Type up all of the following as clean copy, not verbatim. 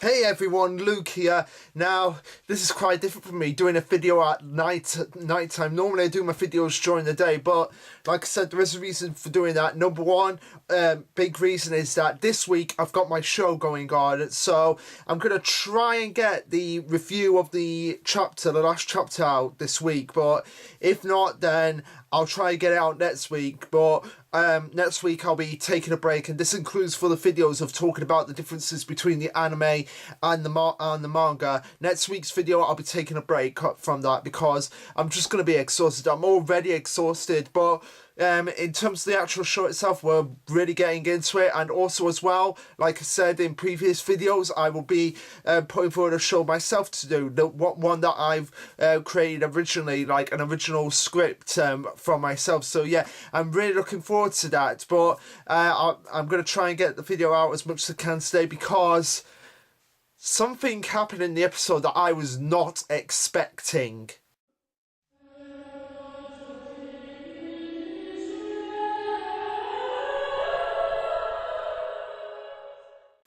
Hey everyone, Luke here. Now, this is quite different for me, doing a video at night time. Normally I do my videos during the day, but like I said, there is a reason for doing that. Number one, big reason is that this week I've got my show going on, so I'm going to try and get the review of the last chapter out this week, but if not, then I'll try and get it out next week. But next week I'll be taking a break, and this includes for the videos of talking about the differences between the anime and the manga. Next week's video I'll be taking a break from that because I'm just going to be exhausted. I'm already exhausted, but in terms of the actual show itself, we're really getting into it. And also as well, like I said in previous videos, I will be putting forward a show myself to do, one that I've created originally, like an original script from myself. So yeah, I'm really looking forward to that. But I'm going to try and get the video out as much as I can today because something happened in the episode that I was not expecting.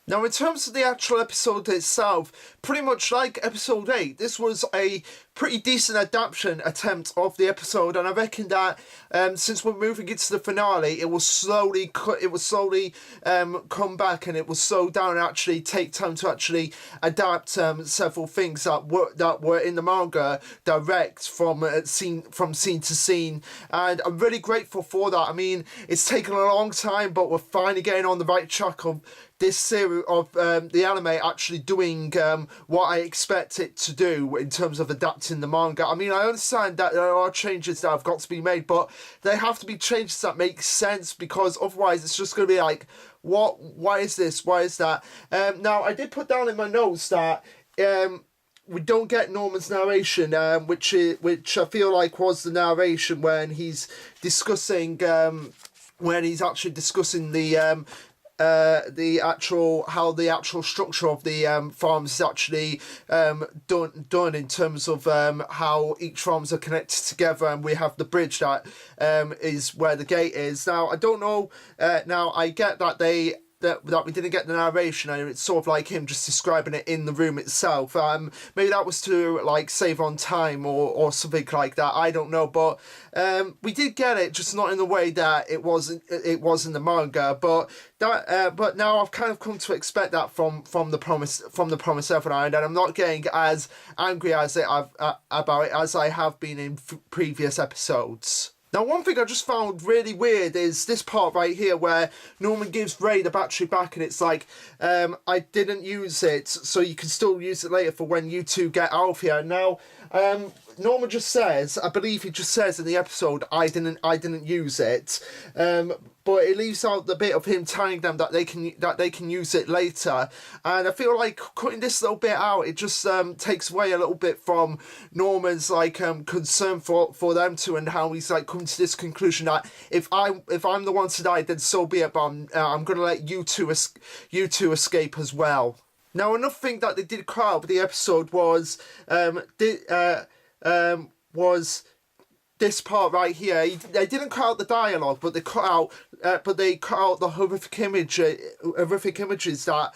Now, in terms of the actual episode itself, pretty much like episode 8, this was a pretty decent adaptation attempt of the episode, and I reckon that since we're moving into the finale, it will slowly come back, and it will slow down and actually take time to actually adapt several things that were in the manga direct from scene to scene, and I'm really grateful for that. I mean, it's taken a long time, but we're finally getting on the right track of this series of the anime actually doing what I expect it to do in terms of adapting the manga. I mean, I understand that there are changes that have got to be made, but they have to be changes that make sense, because otherwise it's just going to be like, what? Why is this? Why is that? Now, I did put down in my notes that we don't get Norman's narration, which I feel like was the narration when he's discussing, when he's actually discussing the how the actual structure of the farms is actually done in terms of how each farms are connected together, and we have the bridge that is where the gate is. Now, I don't know. Now, I get that that we didn't get the narration, and it's sort of like him just describing it in the room itself. Maybe that was to like save on time or something like that. I don't know, but we did get it, just not in the way that it was in the manga. But that but now I've kind of come to expect that from the Promise Neverland, and I'm not getting as angry about it as I have been in previous episodes. Now, one thing I just found really weird is this part right here where Norman gives Ray the battery back, and it's like, I didn't use it, so you can still use it later for when you two get out of here. Now, Norman just says, I believe he just says in the episode, I didn't use it, but it leaves out the bit of him telling them that they can use it later, and I feel like cutting this little bit out, it just takes away a little bit from Norman's like concern for them two, and how he's like come to this conclusion that if I'm the one to die, then so be it, but I'm gonna let you two escape as well. Now, another thing that they did cut out of the episode was this part right here. They didn't cut out the dialogue, but they cut out the horrific images that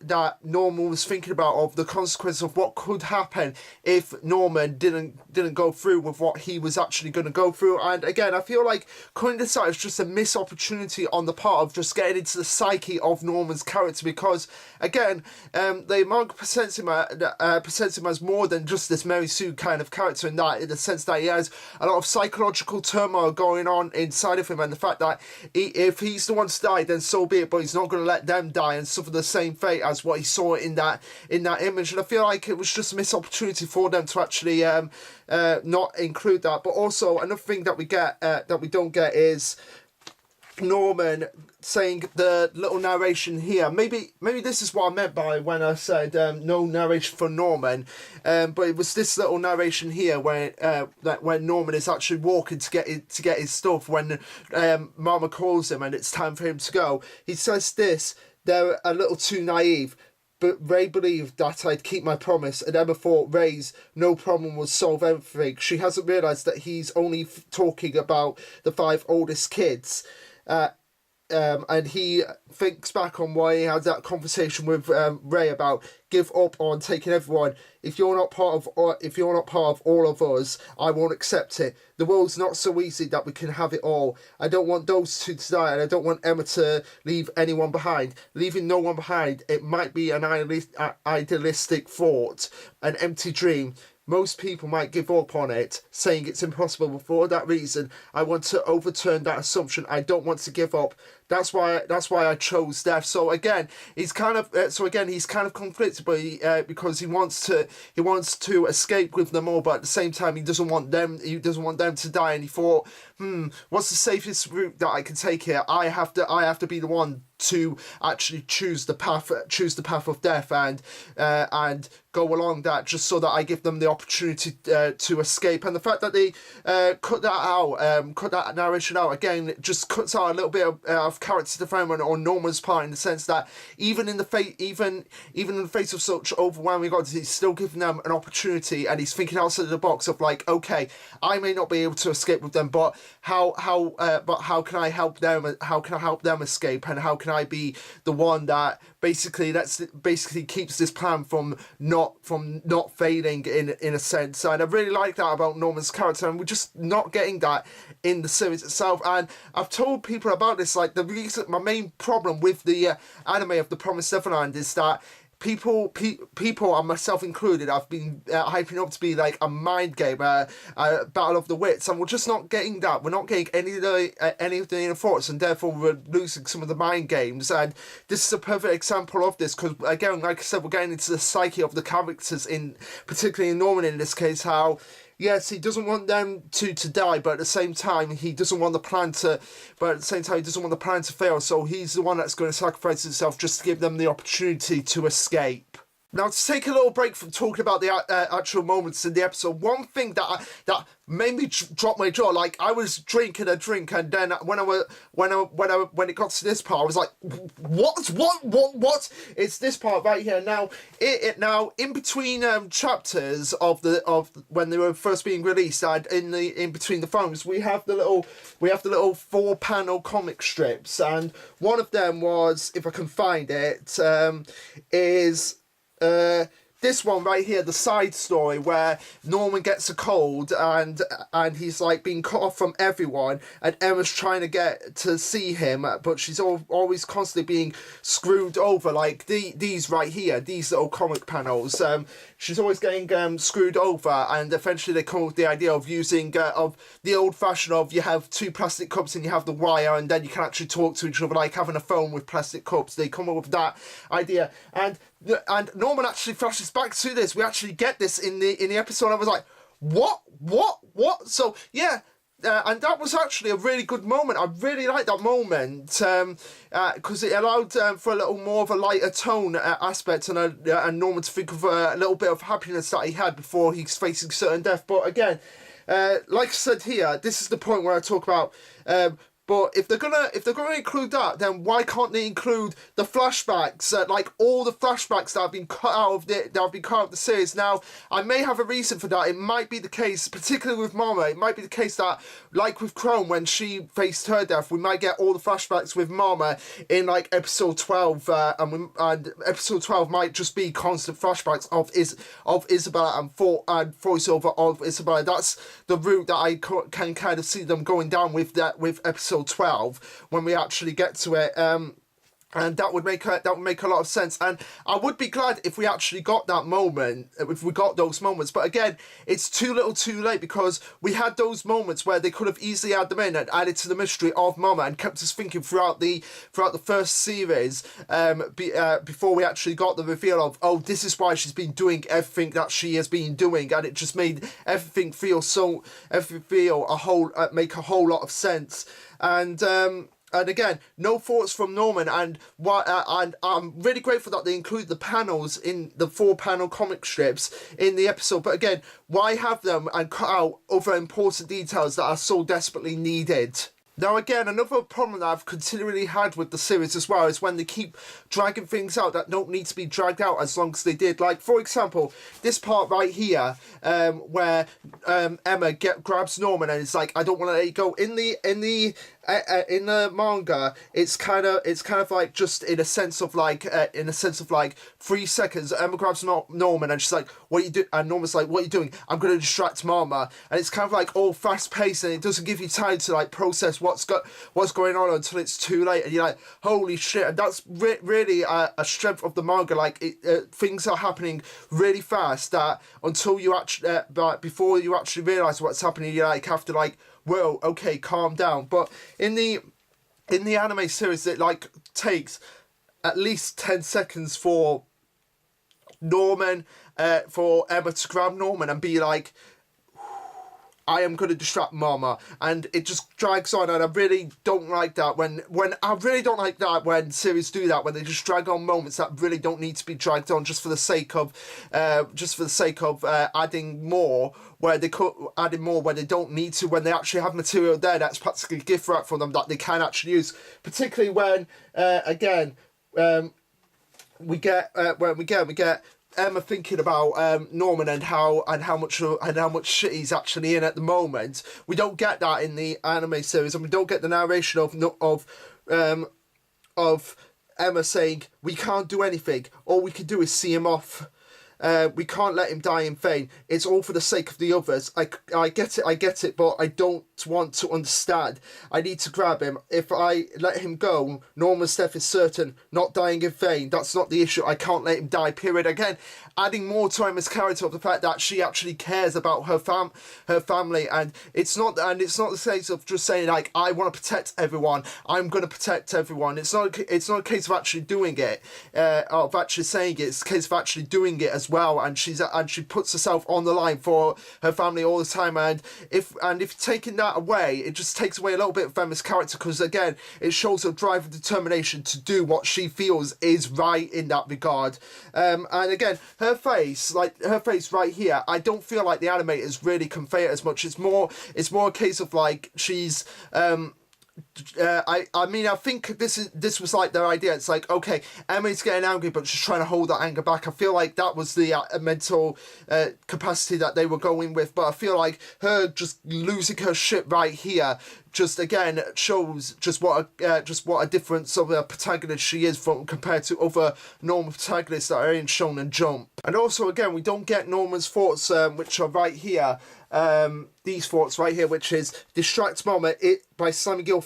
that Norman was thinking about, of the consequence of what could happen if Norman didn't go through with what he was actually going to go through. And again, I feel like cutting this out is just a missed opportunity on the part of just getting into the psyche of Norman's character, because again, the manga presents him as more than just this Mary Sue kind of character, in the sense that he has a lot of psychological turmoil going on inside of him, and the fact that if he's the one to die, then so be it, but he's not going to let them die and suffer the same fate as what he saw in that image. And I feel like it was just a missed opportunity for them to actually not include that. But also, another thing that we don't get is Norman saying the little narration here. Maybe this is what I meant by when I said no narration for Norman, but it was this little narration here where when Norman is actually walking to get his stuff, when Mama calls him and it's time for him to go. He says this: "They're a little too naive, but Ray believed that I'd keep my promise, and Emma thought Ray's no problem would solve everything. She hasn't realised that he's only talking about the 5 oldest kids." and he thinks back on why he had that conversation with Ray about give up on taking everyone. If you're not part of all of us, I won't accept it. The world's not so easy that we can have it all. I don't want those two to die, and I don't want Emma to leave anyone behind. Leaving no one behind, it might be an idealistic thought, an empty dream. Most people might give up on it, saying it's impossible, but for that reason, I want to overturn that assumption. I don't want to give up. That's why I chose death. So again, he's kind of conflicted, but because he wants to escape with them all, but at the same time he doesn't want them to die. And he thought, what's the safest route that I can take here? I have to be the one to actually choose the path of death and go along that, just so that I give them the opportunity to escape. And the fact that they cut that narration out again, it just cuts out a little bit of character development on Norman's part, in the sense that even in the face of such overwhelming odds, he's still giving them an opportunity, and he's thinking outside of the box of like, okay, I may not be able to escape with them, but how can I help them? How can I help them escape? And how can I be the one that basically keeps this plan from not failing in a sense? And I really like that about Norman's character, and we're just not getting that in the series itself. And I've told people about this, like my main problem with the anime of The Promised Neverland is that people, and myself included, I've been hyping up to be like a mind game, a battle of the wits, and we're just not getting that. We're not getting any of the inner thoughts, and therefore we're losing some of the mind games. And this is a perfect example of this, because again, like I said, we're getting into the psyche of the characters, particularly in Norman in this case, how yes, he doesn't want them to die, but at the same time, he doesn't want the plan to fail. So he's the one that's going to sacrifice himself just to give them the opportunity to escape. Now, to take a little break from talking about the actual moments in the episode, one thing that made me drop my jaw, like I was drinking a drink, and then when it got to this part, I was like, what? It's this part right here. Now, now in between chapters of when they were first being released, and in between the films, we have the little 4-panel comic strips, and one of them was, if I can find it, is this one right here, the side story where Norman gets a cold and he's like being cut off from everyone, and Emma's trying to get to see him, but she's always constantly being screwed over. Like these right here, these little comic panels, she's always getting screwed over, and eventually they come up with the idea of using of the old fashioned of, you have 2 plastic cups and you have the wire, and then you can actually talk to each other like having a phone with plastic cups. They come up with that idea, and Norman actually flashes back to this. We actually get this in the episode. I was like, what? So yeah. And that was actually a really good moment. I really liked that moment because it allowed for a little more of a lighter tone aspect, and Norman to think of a little bit of happiness that he had before he's facing certain death. But again, like I said here, this is the point where I talk about. But if they're gonna include that, then why can't they include the flashbacks? Like all the flashbacks that have been cut out of the series. Now, I may have a reason for that. It might be the case, particularly with Mama. It might be the case that, like with Chrome, when she faced her death, we might get all the flashbacks with Mama in like episode 12, and episode 12 might just be constant flashbacks of Isabella and voiceover of Isabella. That's the route that I can kind of see them going down with episode 12 when we actually get to it, and that would make a lot of sense. And I would be glad if we actually got that moment, if we got those moments. But again, it's too little too late, because we had those moments where they could have easily added them in and added to the mystery of Mama, and kept us thinking throughout the first series, before we actually got the reveal of, oh, this is why she's been doing everything that she has been doing. And it just made everything make a whole lot of sense. And again, no thoughts from Norman, and I'm really grateful that they include the panels in the 4-panel comic strips in the episode. But again, why have them and cut out other important details that are so desperately needed? Now again, another problem that I've continually had with the series as well is when they keep dragging things out that don't need to be dragged out as long as they did. Like, for example, this part right here, where Emma grabs Norman and it's like, I don't want to let you go. In the in the manga, it's kind of like just in a sense of like 3 seconds. Emma grabs Norman and she's like, "What are you doing?" And Norman's like, "What are you doing?" "I'm gonna distract Mama." And it's kind of like all fast paced, and it doesn't give you time to like process what's going on until it's too late, and you're like, "Holy shit!" And that's really a strength of the manga. Like things are happening really fast that until you actually, before you actually realize what's happening, you like have to like, whoa, okay, calm down. But in the anime series, it like takes at least 10 seconds for for Emma to grab Norman and be like, "I am going to distract Mama," and it just drags on, and I really don't like that when series do that, when they just drag on moments that really don't need to be dragged on just for the sake of adding more where they could adding more where they don't need to, when they actually have material there that's practically gift wrap for them that they can actually use, particularly when we get Emma thinking about Norman and how much shit he's actually in at the moment. We don't get that in the anime series, and we don't get the narration of Emma saying, "We can't do anything. All we can do is see him off. We can't let him die in vain. It's all for the sake of the others. I get it, but I don't want to understand. I need to grab him. If I let him go, Norman's death is certain, not dying in vain. That's not the issue. I can't let him die, period." Again, adding more to Emma's character of the fact that she actually cares about her family, and it's not the case of just saying like, "I want to protect everyone. I'm going to protect everyone." It's not a case of actually doing it, of actually saying it. It's a case of actually doing it as well, and she puts herself on the line for her family all the time. And if taking that away, it just takes away a little bit of Emma's character, because again, it shows her drive and determination to do what she feels is right in that regard. And again, her face right here, I don't feel like the animators really convey it as much. It's more a case of like she's I mean, I think this was like their idea. It's like, okay, Emily's getting angry, but she's trying to hold that anger back. I feel like that was the mental capacity that they were going with. But I feel like her just losing her shit right here just again shows just what a difference of a protagonist she is from compared to other normal protagonists that are in Shonen Jump. And also again, we don't get Norman's thoughts, which are right here. These thoughts right here, which is distract Mama by slamming your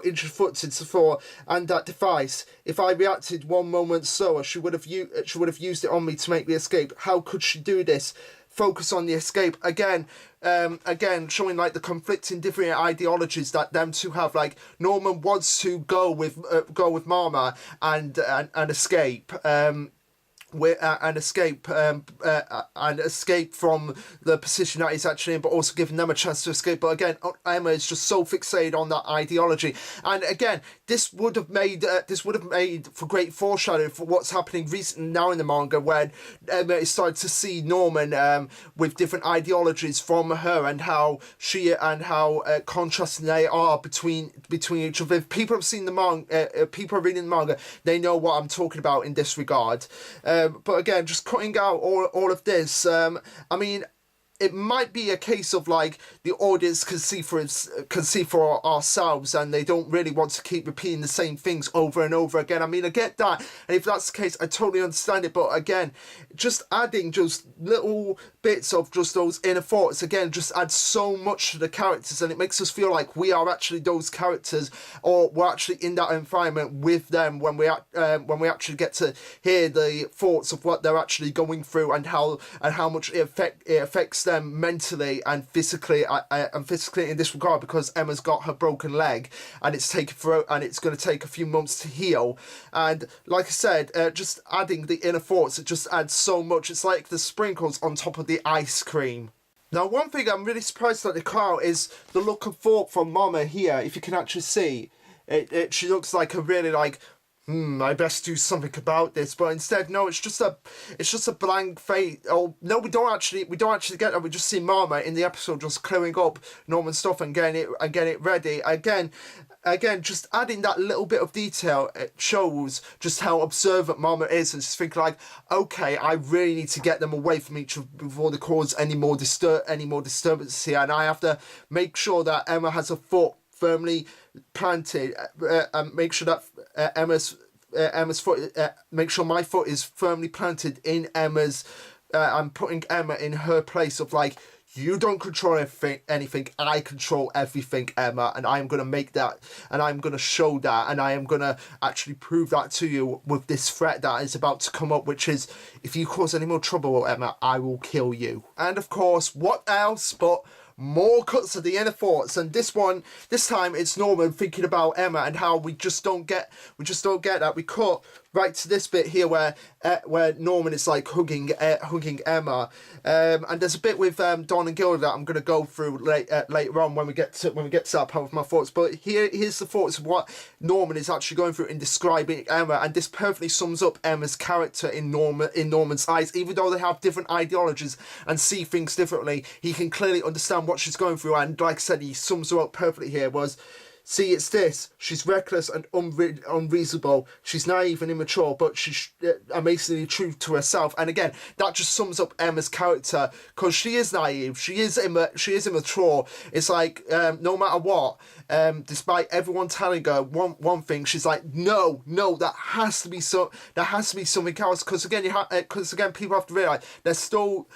injured foot into the floor and that device. If I reacted 1 moment slower, she would have used it on me to make me escape. How could she do this? Focus on the escape. Again, showing like the conflicting different ideologies that them two have. Like Norman wants to go with Mama and escape. Escape from the position that he's actually in, but also giving them a chance to escape. But again, Emma is just so fixated on that ideology, and again, this would have made for great foreshadowing for what's happening recently now in the manga, when Emma is starting to see Norman with different ideologies from her, and how contrasting they are between each other. If people have seen the manga, people are reading the manga, they know what I'm talking about in this regard. But again, just cutting out all of this, I mean, it might be a case of like the audience can see for ourselves, and they don't really want to keep repeating the same things over and over again. I mean, I get that, and if that's the case, I totally understand it. But again, just adding just little bits of just those inner thoughts again just adds so much to the characters, and it makes us feel like we are actually those characters, or we're actually in that environment with them when we actually get to hear the thoughts of what they're actually going through, and how much it affects them mentally and physically in this regard, because Emma's got her broken leg, and it's going to take a few months to heal. And like I said, just adding the inner thoughts, it just adds so much. It's like the sprinkles on top of the ice cream. Now, one thing I'm really surprised that they cut out is the look of thought from Mama here. If you can actually see it, she looks like a really like, I best do something about this. But instead, no, it's just a blank face. Oh no, we don't actually get that. We just see Mama in the episode just clearing up Norman's stuff and getting it ready. Again, just adding that little bit of detail, it shows just how observant Mama is, and just thinking like, okay, I really need to get them away from each other before they cause any more disturbance here, and I have to make sure that Emma has a foot firmly planted, and make sure that Emma's foot, make sure my foot is firmly planted in Emma's. I'm putting Emma in her place of like, you don't control anything. I control everything, Emma, and I'm going to make that, and I'm going to show that, and I am going to actually prove that to you with this threat that is about to come up, which is, if you cause any more trouble, Emma, I will kill you. And of course, what else but more cuts of the inner thoughts, and this time it's Norman thinking about Emma and how we just don't get that. We cut right to this bit here where Norman is like hugging Emma, and there's a bit with Don and Gilda that I'm going to go through later on when we get to that part of my thoughts. But here's the thoughts of what Norman is actually going through in describing Emma, and this perfectly sums up Emma's character in Norman's eyes. Even though they have different ideologies and see things differently, he can clearly understand what she's going through, and like I said, he sums her up perfectly here. See, it's this. She's reckless and unreasonable. She's naive and immature, but she's amazingly true to herself. And again, that just sums up Emma's character, because she is naive. She is immature. It's like, no matter what, despite everyone telling her one thing, she's like, no, that has to be something else. Because again, people have to realize they're still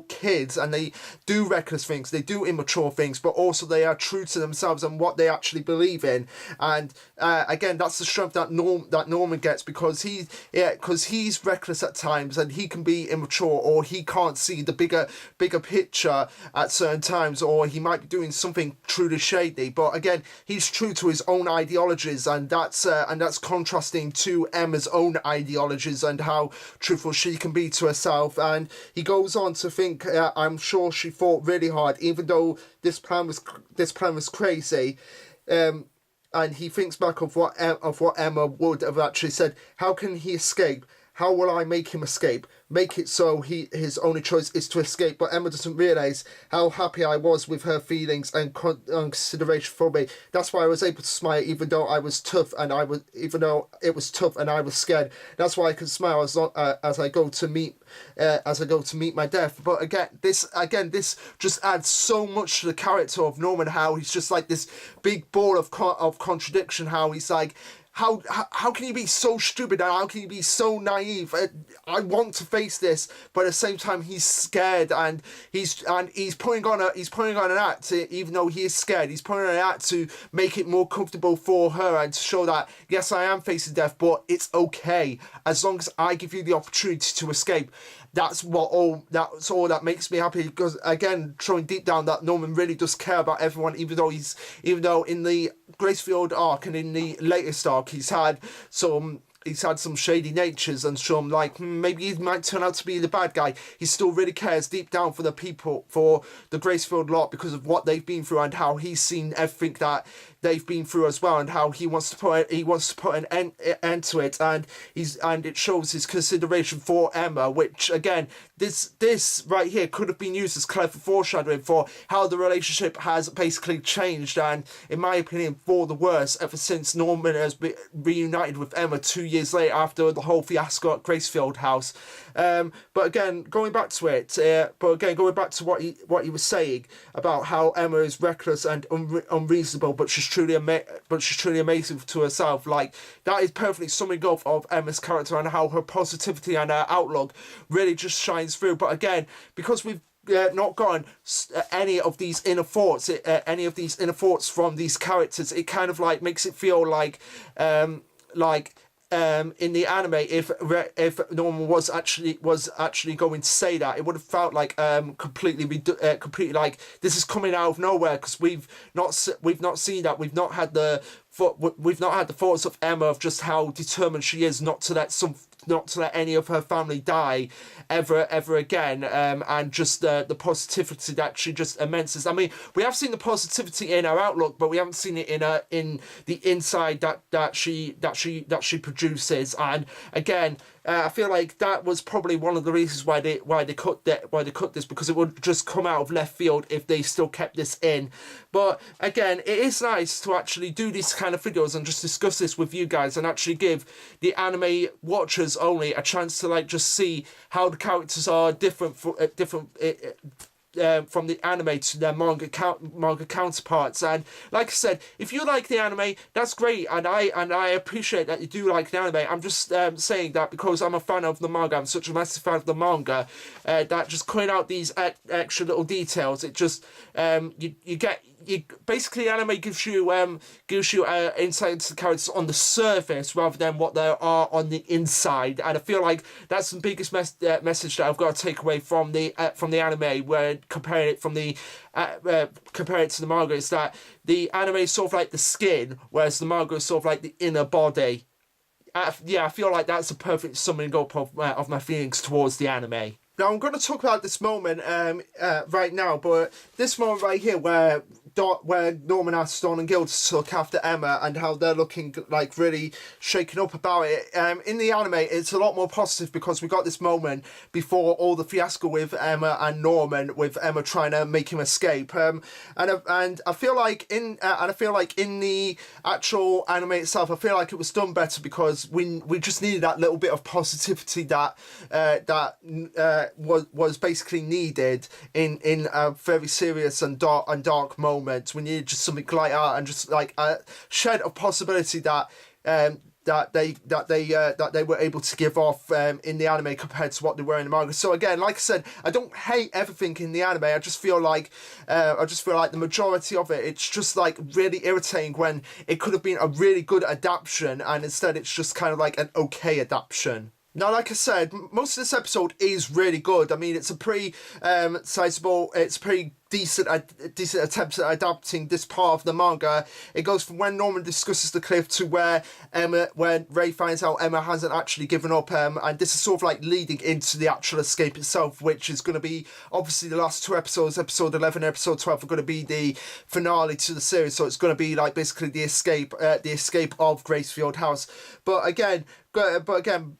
kids, and they do reckless things, they do immature things, but also they are true to themselves and what they actually believe in. And again, that's the strength that Norman gets, because he's reckless at times, and he can be immature, or he can't see the bigger picture at certain times, or he might be doing something truly shady. But again, he's true to his own ideologies, and that's contrasting to Emma's own ideologies and how truthful she can be to herself. And he goes on to think, I'm sure she fought really hard, even though this plan was crazy. And he thinks back of what Emma would have actually said. How can he escape? How will I make him escape? Make it so his only choice is to escape. But Emma doesn't realise how happy I was with her feelings and consideration for me. That's why I was able to smile, even though it was tough and I was scared. That's why I can smile as I go to meet my death. But again, this just adds so much to the character of Norman. How he's just like this big ball of contradiction. How he's like, how can you be so stupid, and how can you be so naive? I want to face this, but at the same time he's scared, and he's putting on an act even though he is scared. He's putting on an act to make it more comfortable for her and to show that yes, I am facing death, but it's okay as long as I give you the opportunity to escape. That's all that makes me happy, because again, showing deep down that Norman really does care about everyone, even though in the Gracefield arc and in the latest arc he's had some shady natures and some like maybe he might turn out to be the bad guy. He still really cares deep down for the people, for the Gracefield lot, because of what they've been through and how he's seen everything that they've been through as well, and how he wants to put an end to it, and it shows his consideration for Emma, which again, this right here could have been used as clever foreshadowing for how the relationship has basically changed, and in my opinion for the worse, ever since Norman has been reunited with Emma 2 years later after the whole fiasco at Gracefield House. But again, going back to what he was saying about how Emma is reckless and unreasonable, but she's truly amazing to herself. Like, that is perfectly summing up of Emma's character and how her positivity and her outlook really just shines through. But again, because we've not gotten any of these inner thoughts from these characters, it kind of like makes it feel like in the anime, if Norman was actually going to say that, it would have felt like completely like this is coming out of nowhere, because we've not seen that. We've not had the thoughts of Emma of just how determined she is not to let any of her family die ever again, and just the positivity that she just immenses. I mean, we have seen the positivity in her outlook, but we haven't seen it in the inside that she produces. And again, I feel like that was probably one of the reasons why they cut this, because it would just come out of left field if they still kept this in. But again, it is nice to actually do these kind of videos and just discuss this with you guys, and actually give the anime watchers only a chance to like just see how the characters are different anime to their manga counterparts. And like I said, if you like the anime, that's great, and I appreciate that you do like the anime. I'm just saying that because I'm a fan of the manga, I'm such a massive fan of the manga, that just cutting out these extra little details, it just basically anime gives you insight into the characters on the surface rather than what they are on the inside, and I feel like that's the biggest message that I've got to take away from the anime, where comparing it to the manga, is that the anime is sort of like the skin, whereas the manga is sort of like the inner body. I feel like that's a perfect summing up of my feelings towards the anime. Now, I'm going to talk about this moment right now, but this moment right here where Norman asks Dawn and Gil to look after Emma and how they're looking like really shaken up about it. In the anime, it's a lot more positive because we got this moment before all the fiasco with Emma and Norman, with Emma trying to make him escape. And I feel like in the actual anime itself, I feel like it was done better because we just needed that little bit of positivity that was basically needed in a very serious and dark moment. We needed just something light out and just like a shed of possibility that they were able to give off in the anime compared to what they were in the manga. So again, like I said, I don't hate everything in the anime. I just feel like the majority of it's just like really irritating when it could have been a really good adaptation and instead it's just kind of like an okay adaptation. Now, like I said, most of this episode is really good. I mean, it's a pretty sizable, it's pretty decent attempt at adapting this part of the manga. It goes from when Norman discusses the cliff to when Ray finds out Emma hasn't actually given up, and this is sort of like leading into the actual escape itself, which is going to be obviously the last two episodes, episode 11 and episode 12 are going to be the finale to the series, so it's going to be like basically the escape of Gracefield House. But again,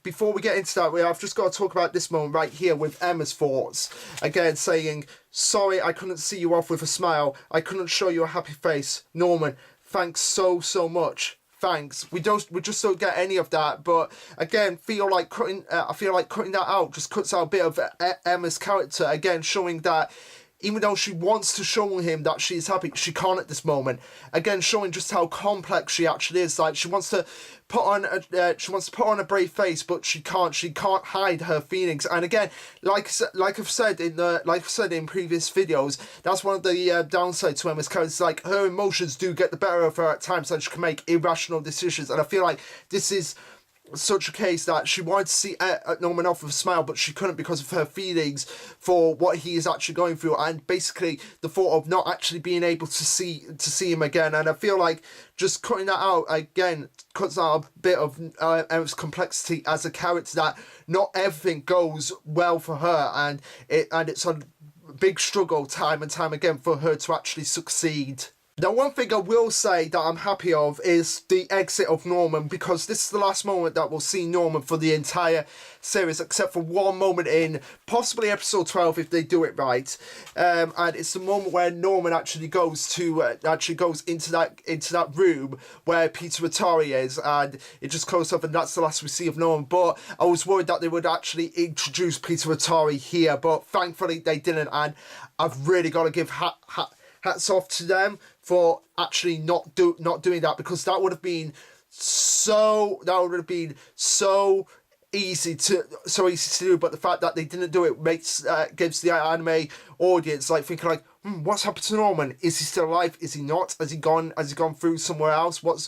before we get into that, I've just got to talk about this moment right here with Emma's thoughts. Again, saying, "Sorry, I couldn't see you off with a smile. I couldn't show you a happy face. Norman, thanks so much. Thanks." We just don't get any of that. But again, I feel like cutting that out just cuts out a bit of Emma's character. Again, showing that even though she wants to show him that she's happy, she can't at this moment. Again, showing just how complex she actually is. Like she wants to put on a brave face, but she can't hide her feelings. And again, like I've said in previous videos, that's one of the downsides to Emma's character. It's like her emotions do get the better of her at times, and she can make irrational decisions. And I feel like this is such a case that she wanted to see Norman off with a smile, but she couldn't because of her feelings for what he is actually going through, and basically the thought of not actually being able to see him again. And I feel like just cutting that out again cuts out a bit of Emma's complexity as a character, that not everything goes well for her, and it's a big struggle time and time again for her to actually succeed. Now, one thing I will say that I'm happy of is the exit of Norman, because this is the last moment that we'll see Norman for the entire series, except for one moment in possibly episode 12 if they do it right. And it's the moment where Norman actually goes into that room where Peter Atari is, and it just closes up, and that's the last we see of Norman. But I was worried that they would actually introduce Peter Atari here, but thankfully they didn't, and I've really got to give hats off to them for actually not doing that, because that would have been so easy to do. But the fact that they didn't do it gives the anime audience like thinking like, what's happened to Norman? Is he still alive? Is he not? Has he gone through somewhere else? What's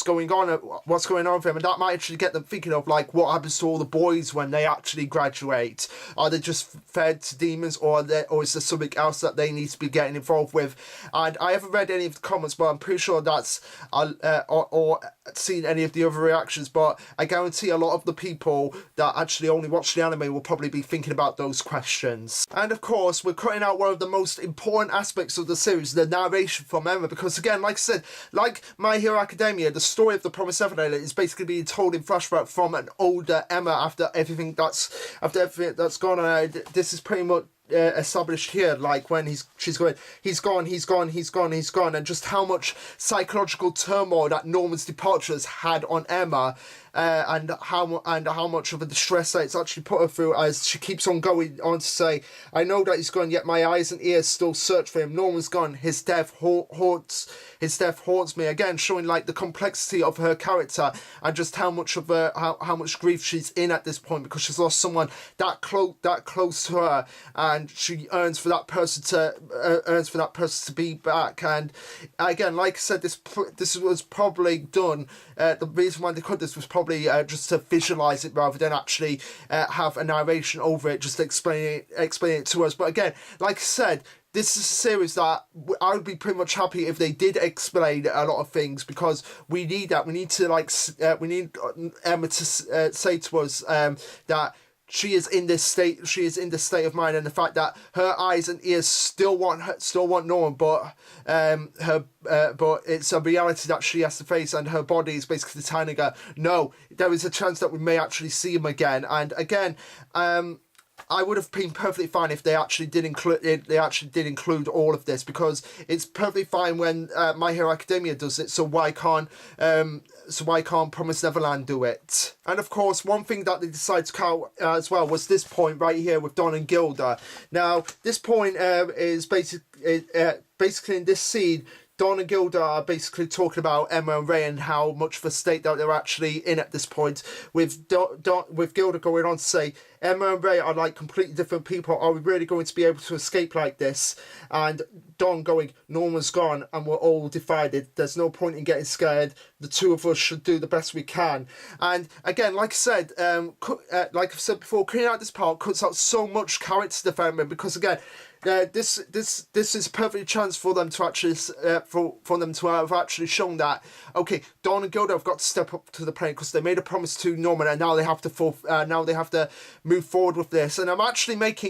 going on? What's going on with him? And that might actually get them thinking of like, what happens to all the boys when they actually graduate? Are they just fed to demons, or is there something else that they need to be getting involved with? And I haven't read any of the comments, but I'm pretty sure that's or seen any of the other reactions. But I guarantee a lot of the people that actually only watch the anime will probably be thinking about those questions. And of course, we're cutting out one of the most important aspects of the series, the narration from Emma, because again, like I said, like My Hero Academia, the story of the Promised Neverland is basically being told in flashback from an older Emma after everything that's gone on. This is pretty much established here, like when he's gone, and just how much psychological turmoil that Norman's departure has had on Emma. and how much of a distress that it's actually put her through, as she keeps on going on to say, "I know that he's gone, yet my eyes and ears still search for him. Norman's gone. His death haunts me." Again, showing like the complexity of her character and just how much of how much grief she's in at this point, because she's lost someone that close to her, and she earns for that person to be back. And again, like I said, this was probably done. The reason why they cut this was probably just to visualize it rather than actually have a narration over it, just explain it to us. But again, like I said, this is a series that I would be pretty much happy if they did explain a lot of things, because we need that. We need to we need Emma to say to us that she is in this state. She is in this state of mind, and the fact that her eyes and ears still want Norman, but but it's a reality that she has to face, and her body is basically telling her, no, there is a chance that we may actually see him again. And again, I would have been perfectly fine if they actually did include all of this, because it's perfectly fine when My Hero Academia does it. So why can't Promise Neverland do it? And of course, one thing that they decided to cut as well was this point right here with Don and Gilda. Now, this point is basically in this scene, Don and Gilda are basically talking about Emma and Ray and how much of a state that they're actually in at this point, with Gilda going on to say, Emma and Ray are like completely different people. Are we really going to be able to escape like this? And Don going, Norman's gone and we're all divided. There's no point in getting scared. The two of us should do the best we can. And again, like I said, before, cutting out this part cuts out so much character development, because again, this is a perfect chance for them to actually for them to have actually shown that, okay, Don and Gilda have got to step up to the plate, because they made a promise to Norman, and now they have to move forward with this. And I'm actually going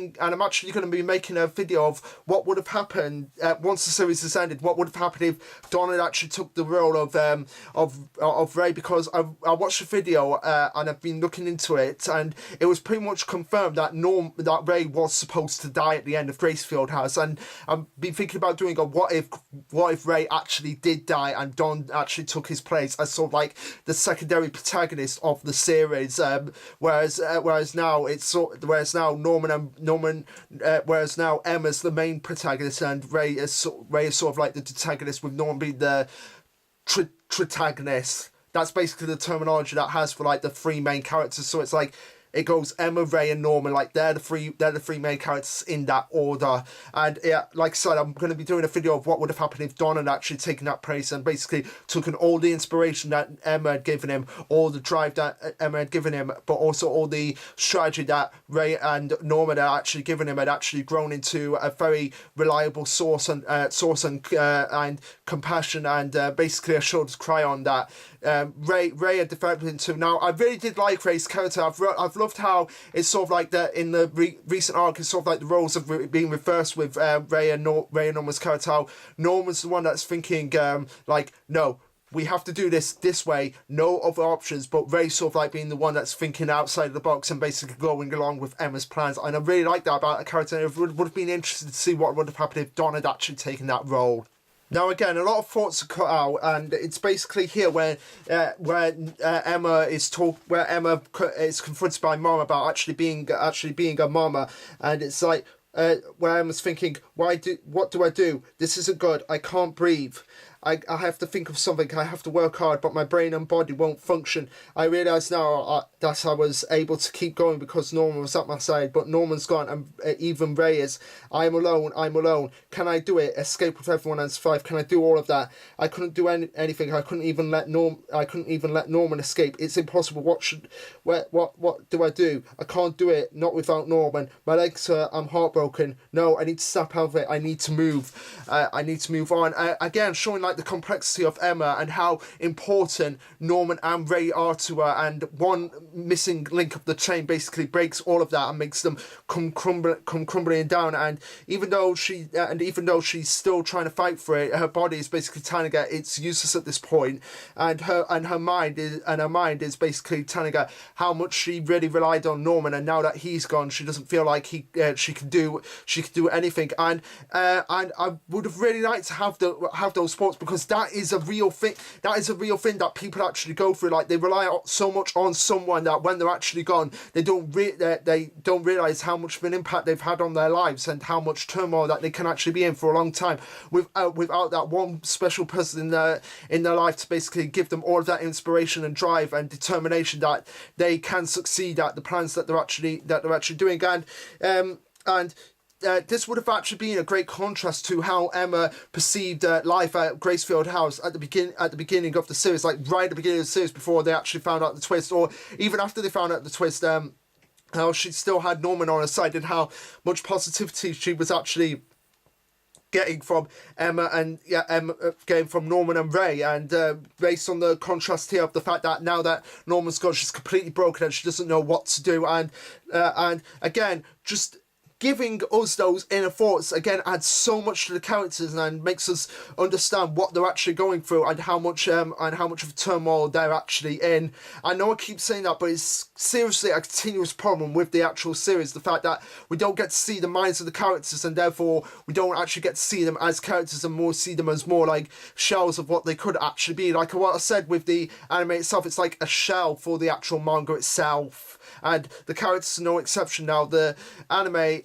to be making a video of what would have happened once the series has ended. What would have happened if Don had actually took the role of Ray, because I watched the video and I've been looking into it, and it was pretty much confirmed that Ray was supposed to die at the end of Gracefield House. And I've been thinking about doing a what if Ray actually did die and Don actually took his place as sort of like the secondary protagonist of the series, whereas now Emma's the main protagonist, and Ray is sort of like the protagonist, with Norman being the protagonist. That's basically the terminology that has for like the three main characters. So it's like, it goes Emma, Ray, and Norman, like they're the three main characters in that order. And yeah, like I said, I'm going to be doing a video of what would have happened if Don had actually taken that place and basically taken all the inspiration that Emma had given him, all the drive that Emma had given him, but also all the strategy that Ray and Norman had actually given him, had actually grown into a very reliable source and compassion, and basically a shoulder to cry on that Ray had developed into. Now, I really did like Ray's character. I've loved how it's sort of like that in the recent arc, it's sort of like the roles have been reversed with Ray and Norman's character. How Norman's the one that's thinking like, no, we have to do this way, no other options, but Ray sort of like being the one that's thinking outside of the box and basically going along with Emma's plans. And I really like that about a character. I would have been interested to see what would have happened if Don had actually taken that role. Now again, a lot of thoughts are cut out, and it's basically here where Emma is confronted by Mom about actually being a mama, and it's like where Emma's thinking, what do I do? This isn't good. I can't breathe. I have to think of something. I have to work hard, but my brain and body won't function. I realise now that I was able to keep going because Norman was at my side, but Norman's gone, and even Ray is. I'm alone. Can I do it? Escape with everyone and survive? Can I do all of that? I couldn't do anything. I couldn't even let Norman escape. It's impossible. What do I do? I can't do it. Not without Norman. My legs hurt. I'm heartbroken. No, I need to snap out of it. I need to move. I need to move on. Again, showing like the complexity of Emma and how important Norman and Ray are to her, and one missing link of the chain basically breaks all of that and makes them come crumbling down. And even though she's still trying to fight for it, her body is basically telling her it's useless at this point, and her mind is basically telling her how much she really relied on Norman, and now that he's gone, she doesn't feel like she can do anything. And I would have really liked to have those sports because that is a real thing. That is a real thing that people actually go through. Like, they rely so much on someone that when they're actually gone, they don't realize how much of an impact they've had on their lives and how much turmoil that they can actually be in for a long time without that one special person in their life to basically give them all of that inspiration and drive and determination that they can succeed at the plans that they're actually doing. And this would have actually been a great contrast to how Emma perceived life at Gracefield House at the beginning of the series, like right at the beginning of the series before they actually found out the twist, or even after they found out the twist. How she still had Norman on her side and how much positivity she was actually getting from getting from Norman and Ray, and based on the contrast here of the fact that now that Norman's gone, she's completely broken and she doesn't know what to do, and again, just giving us those inner thoughts again adds so much to the characters and makes us understand what they're actually going through and how much of turmoil they're actually in. I know I keep saying that, but it's seriously a continuous problem with the actual series, the fact that we don't get to see the minds of the characters, and therefore we don't actually get to see them as characters and more see them as more like shells of what they could actually be. Like what I said with the anime itself, it's like a shell for the actual manga itself, and the characters are no exception. Now the anime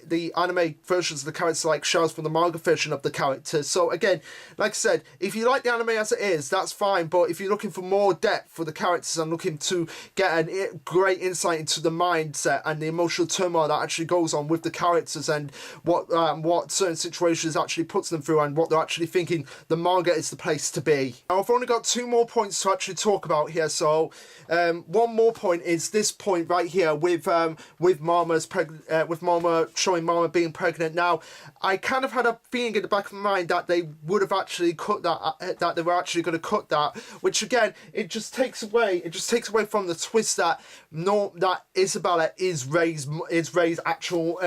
versions of the characters are like shells from the manga version of the characters. So again, like I said, if you like the anime as it is, that's fine, but if you're looking for more depth for the characters and looking to get a great insight into the mindset and the emotional turmoil that actually goes on with the characters and what certain situations actually puts them through and what they're actually thinking, the manga is the place to be. Now I've only got 2 more points to actually talk about here, so one more point is this point right here with Mama showing Mama being pregnant. Now I kind of had a feeling in the back of my mind that they would have actually cut that, that they were actually going to cut that, which again, it just takes away from the twist that Isabella is Ray's actual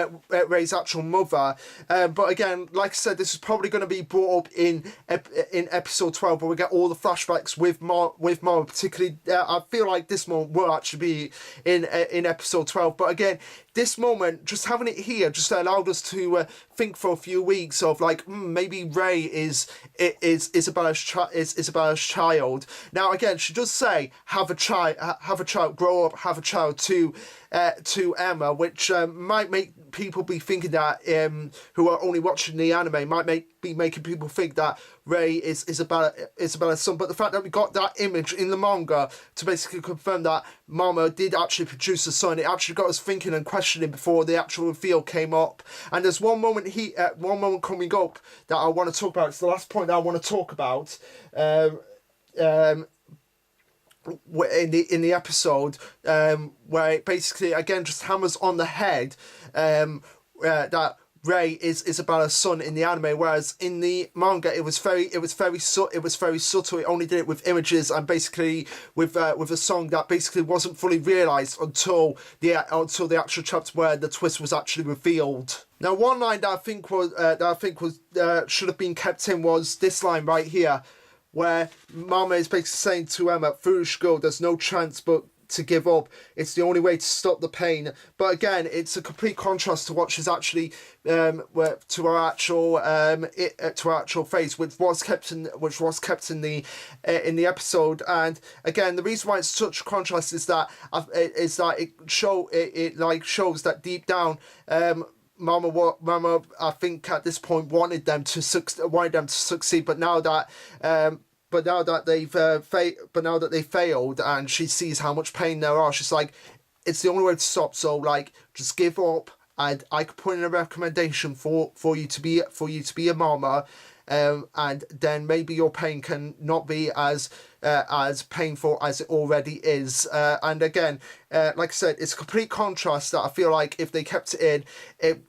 mother. But again, like I said, this is probably going to be brought up in episode 12, where we get all the flashbacks with Mama. Particularly, I feel like this moment will actually be in episode 12. But again, this moment, just having it here, just allowed us to think for a few weeks of like, maybe Ray is Isabella's child. Now again, she does say have a child, grow up, have a child to Emma, which might make people be thinking that who are only watching the anime might be making people think that Ray is Isabella's son. But the fact that we got that image in the manga to basically confirm that Mama did actually produce a son, it actually got us thinking and questioning before the actual reveal came up. And there's one moment coming up that I want to talk about. It's the last point that I want to talk about. In the episode where it basically again just hammers on the head that Ray is Isabella's son in the anime, whereas in the manga it was very subtle. It only did it with images and basically with a song that basically wasn't fully realised until the actual chapter where the twist was actually revealed. Now one line that I think should have been kept in was this line right here, where Mama is basically saying to Emma, "Foolish girl, there's no chance but to give up. It's the only way to stop the pain." But again, it's a complete contrast to what she's actually to her actual face, which was kept in the episode. And again, the reason why it's such a contrast is that it shows that deep down, Mama, I think at this point wanted them to succeed, but now that they failed, and she sees how much pain there are, she's like, it's the only way to stop. So like, just give up, and I could put in a recommendation for you to be a mama, and then maybe your pain can not be as painful as it already is. And again, like I said, it's a complete contrast that I feel like if they kept it in,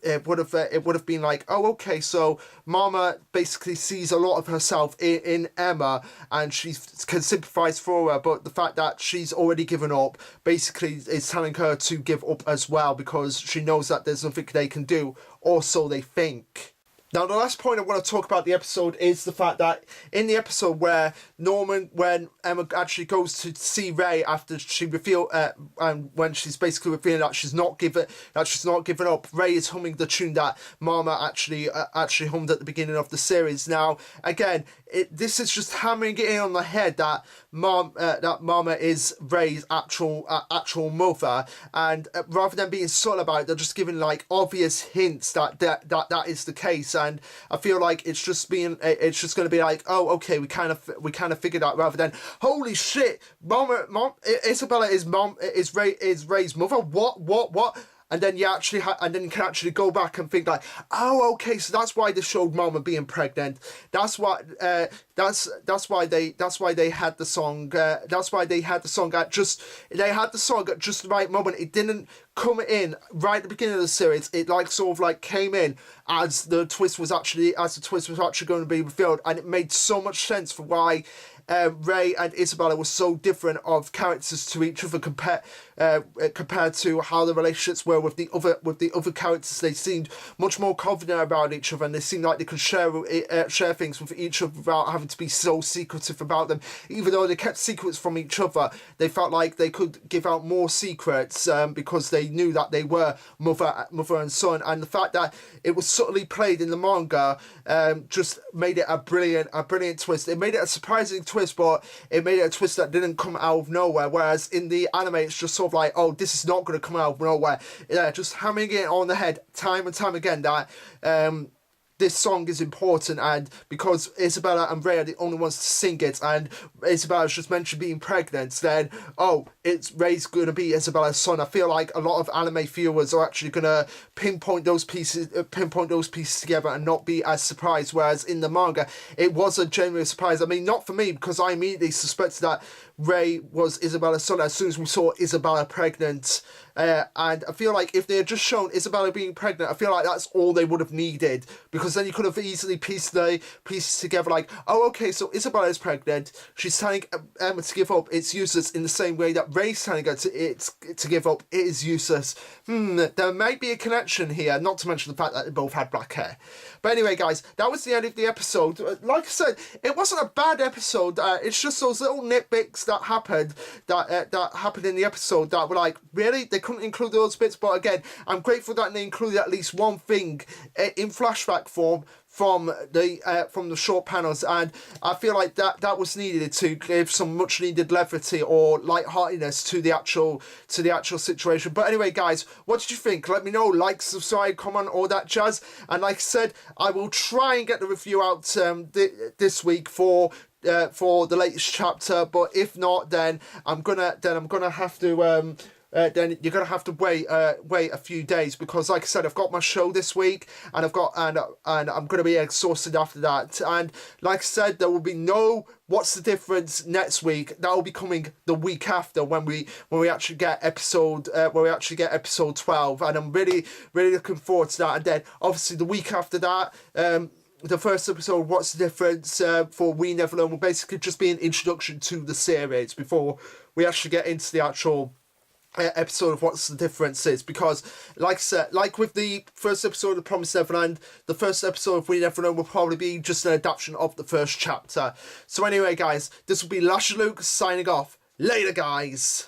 it would have been like, oh, okay, so Mama basically sees a lot of herself in Emma, and she can sympathise for her, but the fact that she's already given up basically is telling her to give up as well, because she knows that there's nothing they can do, or so they think. Now, the last point I want to talk about the episode is the fact that in the episode when Emma actually goes to see Ray after she and when she's basically revealing that she's not given up, Ray is humming the tune that Mama actually hummed at the beginning of the series. Now, again, this is just hammering it in on the head that Mama is Ray's actual mother, and rather than being subtle about it, they're just giving like obvious hints that is the case. And I feel like it's just going to be like, oh, okay, we kind of figured out, rather than holy shit, Isabella is Ray's mother. What? And then you can actually go back and think like, oh, okay, so that's why they showed Mama being pregnant. That's why they had the song. That's why they had the song at just the right moment. It didn't come in right at the beginning of the series. It like sort of like came in as the twist was actually going to be revealed, and it made so much sense for why Ray and Isabella were so different of characters to each other compared to how the relationships were with the other characters. They seemed much more confident about each other, and they seemed like they could share things with each other without having to be so secretive about them. Even though they kept secrets from each other, they felt like they could give out more secrets because they knew that they were mother and son. And the fact that it was subtly played in the manga just made it a brilliant twist. It made it a surprising twist, but it made it a twist that didn't come out of nowhere. Whereas in the anime, it's just sort of like, oh, this is not going to come out of nowhere. Yeah, just hammering it on the head time and time again that this song is important, and because Isabella and Ray are the only ones to sing it, and Isabella's just mentioned being pregnant, then it's Ray's gonna be Isabella's son. I feel like a lot of anime viewers are actually gonna pinpoint those pieces together and not be as surprised. Whereas in the manga, it was a genuine surprise. I mean, not for me, because I immediately suspected that Ray was Isabella's son as soon as we saw Isabella pregnant. And I feel like if they had just shown Isabella being pregnant, I feel like that's all they would have needed, because then you could have easily pieced together like, oh, okay, so Isabella is pregnant, she's telling Emma to give up, it's useless, in the same way that Ray's telling her to give up, it is useless. There might be a connection here, not to mention the fact that they both had black hair. But anyway, guys, that was the end of the episode. Like I said, it wasn't a bad episode. It's just those little nitpicks that happened in the episode that were like, really? They couldn't include those bits? But again, I'm grateful that they included at least one thing in flashback form from the short panels, and I feel like that was needed to give some much needed levity or lightheartedness to the actual situation. But anyway, guys, what did you think? Let me know. Like, subscribe, comment, all that jazz. And like I said, I will try and get the review out this week for the latest chapter. But if not, then I'm gonna have to then you're gonna have to wait a few days, because like I said, I've got my show this week, and I'm gonna be exhausted after that. And like I said, there will be no What's the Difference next week. That will be coming the week after, when we actually get episode 12, and I'm really looking forward to that. And then obviously the week after that, the first episode, What's the Difference, for We Neverland, will basically just be an introduction to the series before we actually get into the actual episode of What's the Difference is. Because like I said, like with the first episode of Promised Neverland, the first episode of We Neverland will probably be just an adaptation of the first chapter. So anyway, guys, this will be Lasher Luke signing off. Later, guys.